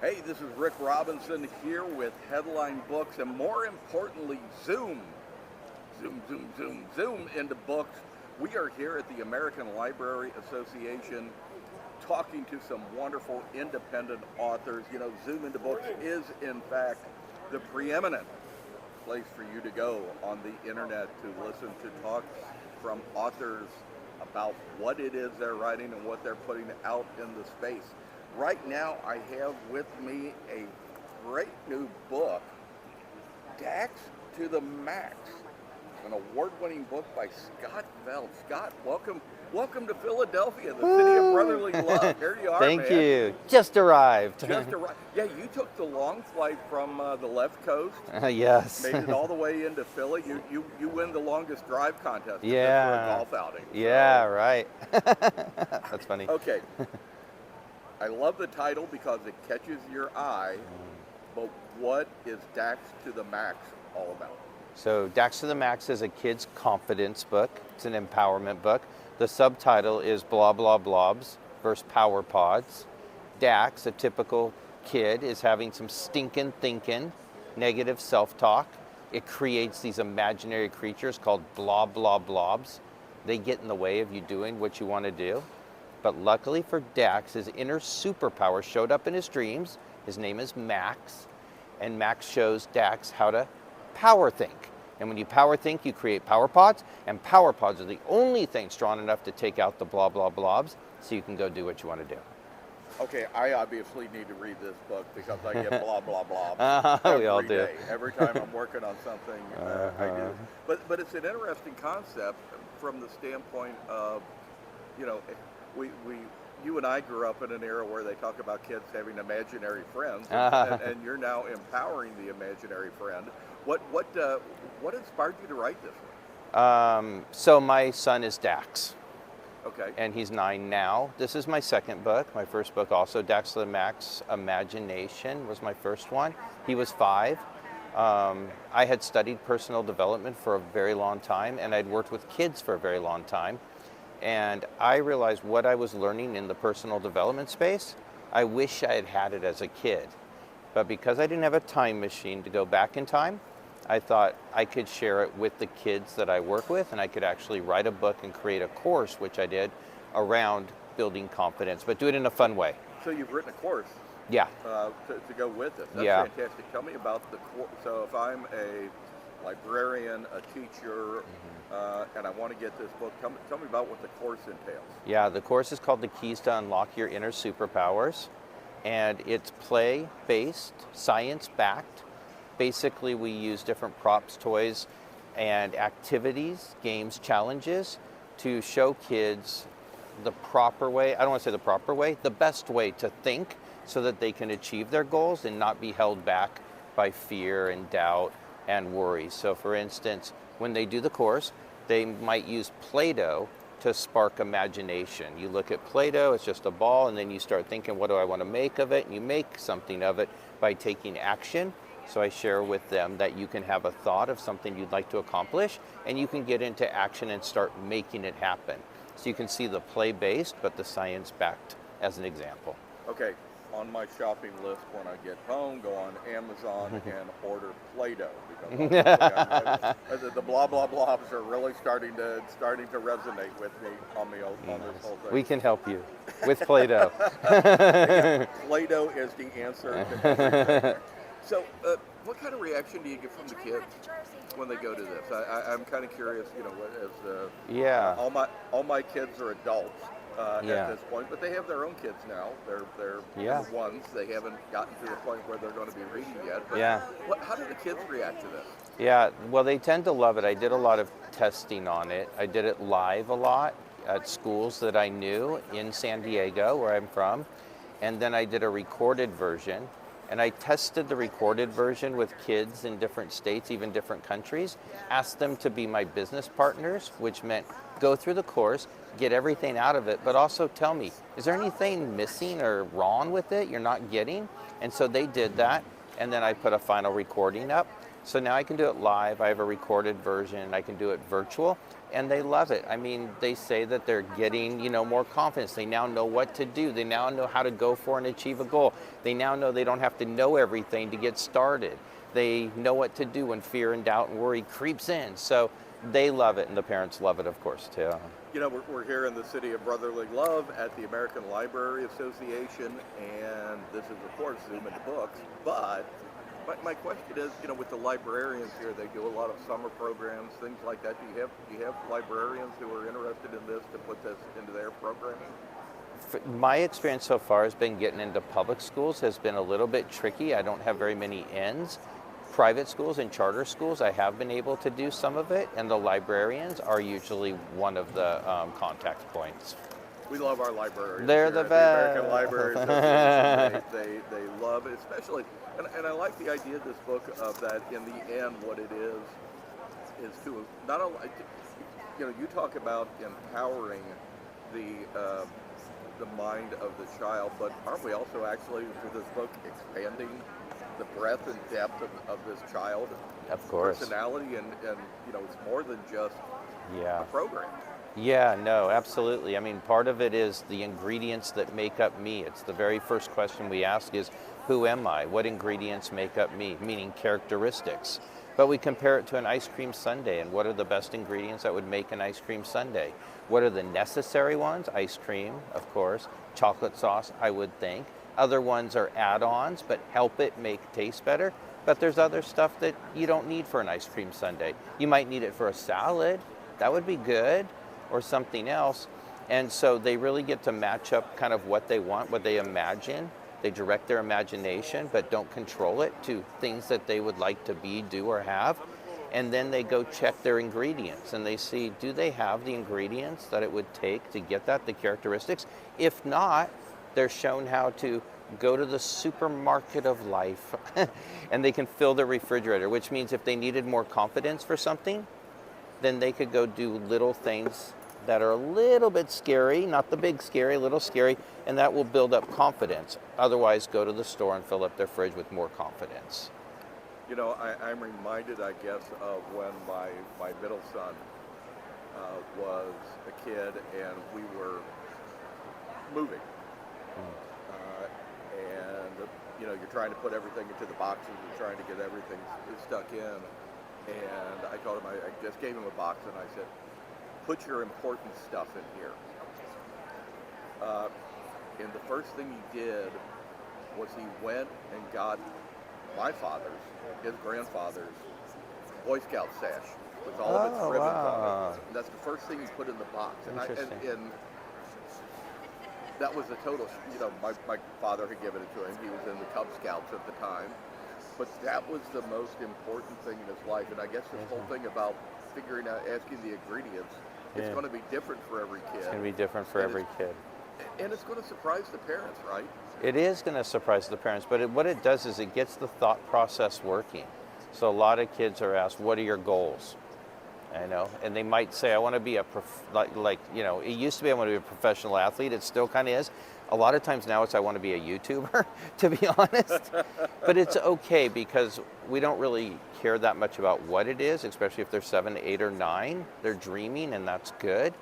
Hey, this is Rick Robinson here with Headline Books and more importantly, Zoom. Zoom into books. We are here at the American Library Association talking to some wonderful independent authors. You know, Zoom into books is in fact the preeminent place for you to go on the internet to listen to talks from authors about what it is they're writing and what they're putting out in the space. Right now, I have with me a great new book, Dax to the Max, an award-winning book by Scott Feld. Scott, welcome to Philadelphia, the city of brotherly love. Here you are, Thank man. you. Just arrived. Just arrived. Yeah, you took the long flight from the left coast. Yes. Made it all the way into Philly. You win the longest drive contest Yeah. for a golf outing. Yeah, So. right. That's funny. Okay. I love the title because it catches your eye, but what is Dax to the Max all about? So Dax to the Max is a kid's confidence book. It's an empowerment book. The subtitle is Blah Blah Blobs versus Power Pods. Dax, a typical kid, is having some stinking thinking, negative self-talk. It creates these imaginary creatures called Blah Blah Blobs. They get in the way of you doing what you want to do. But luckily for Dax, his inner superpower showed up in his dreams. His name is Max, and Max shows Dax how to power think. And when you power think, you create power pods, and power pods are the only thing strong enough to take out the blah, blah, blobs, so you can go do what you want to do. Okay, I obviously need to read this book because I get blah, blah, blah We all do. day. Every time I'm working on something, I do. But it's an interesting concept from the standpoint of, you know, you and I grew up in an era where they talk about kids having imaginary friends, and you're now empowering the imaginary friend. What inspired you to write this one? So my son is Dax. Okay. And he's 9 now. This is my second book. My first book also, Dax to the Max, Imagination, was my first one. He was 5. I had studied personal development for a very long time, and I'd worked with kids for a very long time. And I realized what I was learning in the personal development space, I wish I had had it as a kid. But because I didn't have a time machine to go back in time, I thought I could share it with the kids that I work with, and I could actually write a book and create a course, which I did, around building confidence, but do it in a fun way. So you've written a course. Yeah. To go with it. That's Yeah. fantastic. Tell me about the course. So if I'm a librarian, a teacher, and I want to get this book, tell me about what the course entails. Yeah, the course is called The Keys to Unlock Your Inner Superpowers, and it's play-based, science-backed. Basically, we use different props, toys, and activities, games, challenges to show kids the proper way, I don't want to say the proper way, the best way to think so that they can achieve their goals and not be held back by fear and doubt and worry. So for instance, when they do the course, they might use Play-Doh to spark imagination. You look at Play-Doh, it's just a ball, and then you start thinking, what do I want to make of it? And you make something of it by taking action. So I share with them that you can have a thought of something you'd like to accomplish, and you can get into action and start making it happen. So you can see the play-based, but the science-backed as an example. Okay, on my shopping list when I get home, go on Amazon and order Play-Doh because the blah blah blobs are really starting to resonate with me on this whole thing. We can help you with Play-Doh. Yeah, Play-Doh is the answer to everything. So, what kind of reaction do you get from the kids when they go to this? I'm kind of curious. You know, as all my kids are adults at this point, but they have their own kids now. They're number ones. They haven't gotten to the point where they're going to be reading yet. But how do the kids react to this? Yeah, well, they tend to love it. I did a lot of testing on it. I did it live a lot at schools that I knew in San Diego, where I'm from, and then I did a recorded version. And I tested the recorded version with kids in different states, even different countries, asked them to be my business partners, which meant go through the course, get everything out of it, but also tell me, is there anything missing or wrong with it you're not getting? And so they did that, and then I put a final recording up. So now I can do it live. I have a recorded version. I can do it virtual, and they love it. I mean, they say that they're getting, more confidence. They now know what to do. They now know how to go for and achieve a goal. They now know they don't have to know everything to get started. They know what to do when fear and doubt and worry creeps in. So they love it, and the parents love it, of course, too. We're here in the city of brotherly love at the American Library Association, and this is, of course, Zoom into Books. But my question is, with the librarians here, they do a lot of summer programs, things like that. Do you have librarians who are interested in this to put this into their programming? My experience so far has been getting into public schools has been a little bit tricky. I don't have very many ends. Private schools and charter schools, I have been able to do some of it, and the librarians are usually one of the contact points. We love our librarians. They're the best. The American Library Association. They love it, especially, and I like the idea of this book of that in the end, what it is to not only, you talk about empowering the mind of the child, but aren't we also actually, through this book, expanding the breadth and depth of this child? Of course. Personality, and it's more than just a program. Yeah, no, absolutely. I mean, part of it is the ingredients that make up me. It's the very first question we ask is, who am I? What ingredients make up me? Meaning characteristics. But we compare it to an ice cream sundae, and what are the best ingredients that would make an ice cream sundae? What are the necessary ones? Ice cream, of course. Chocolate sauce, I would think. Other ones are add-ons, but help it taste better. But there's other stuff that you don't need for an ice cream sundae. You might need it for a salad. That would be good, or something else. And so they really get to match up kind of what they want, what they imagine. They direct their imagination, but don't control it to things that they would like to be, do, or have. And then they go check their ingredients, and they see, do they have the ingredients that it would take to get that, the characteristics? If not, they're shown how to go to the supermarket of life and they can fill their refrigerator, which means if they needed more confidence for something, then they could go do little things that are a little bit scary, not the big scary, a little scary, and that will build up confidence. Otherwise, go to the store and fill up their fridge with more confidence. I'm reminded, I guess, of when my middle son was a kid and we were moving. And you're trying to put everything into the boxes and trying to get everything stuck in. And I told him, I just gave him a box and I said, put your important stuff in here. And the first thing he did was he went and got my father's, his grandfather's, Boy Scout sash with all of its ribbons on it. And that's the first thing he put in the box. And that was a total, my father had given it to him. He was in the Cub Scouts at the time. But that was the most important thing in his life. And I guess this whole thing about figuring out, asking the ingredients, it's going to be different for every kid. It's going to be different for every kid. And it's going to surprise the parents, right? It is going to surprise the parents, but what it does is it gets the thought process working. So a lot of kids are asked, what are your goals? And they might say, I want to be it used to be I want to be a professional athlete. It still kind of is. A lot of times now it's I want to be a YouTuber, to be honest. But it's okay because we don't really care that much about what it is, especially if they're 7, 8, or 9. They're dreaming, and that's good.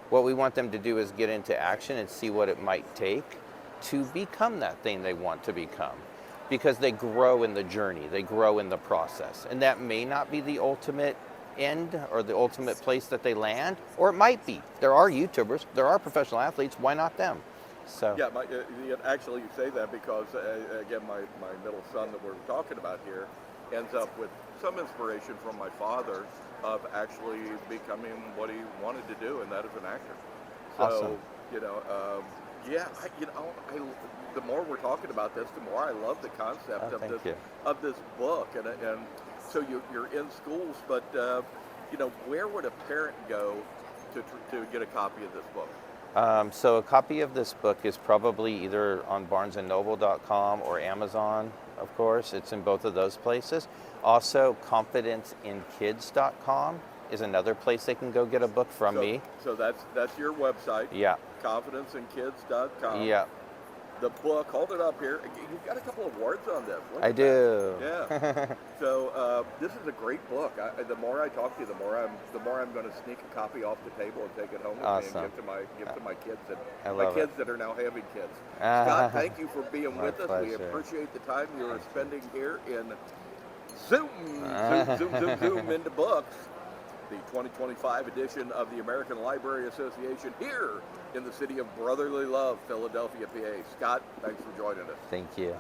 What we want them to do is get into action and see what it might take to become that thing they want to become. Because they grow in the journey, they grow in the process. And that may not be the ultimate end or the ultimate place that they land, or it might be. There are YouTubers, there are professional athletes, why not them? So yeah, actually you say that because again, my middle son that we're talking about here ends up with some inspiration from my father of actually becoming what he wanted to do, and that is an actor. So awesome. The more we're talking about this, the more I love the concept of this book, and so you're in schools, but where would a parent go to get a copy of this book? So a copy of this book is probably either on barnesandnoble.com or Amazon, of course. It's in both of those places. Also, confidenceinkids.com is another place they can go get a book from me. So that's your website. Yeah. Confidenceinkids.com. Yeah. the book. Hold it up here. You've got a couple of awards on this. Look I at do. that. Yeah. So this is a great book. The more I talk to you, the more I'm going to sneak a copy off the table and take it home with Awesome. me and give to my kids I and my love kids it. that are now having kids. Scott, thank you for being My with us. We pleasure. appreciate the time you are spending here in Zoom into books. The 2025 edition of the American Library Association here in the city of brotherly love, Philadelphia, PA. Scott, thanks for joining us. Thank you.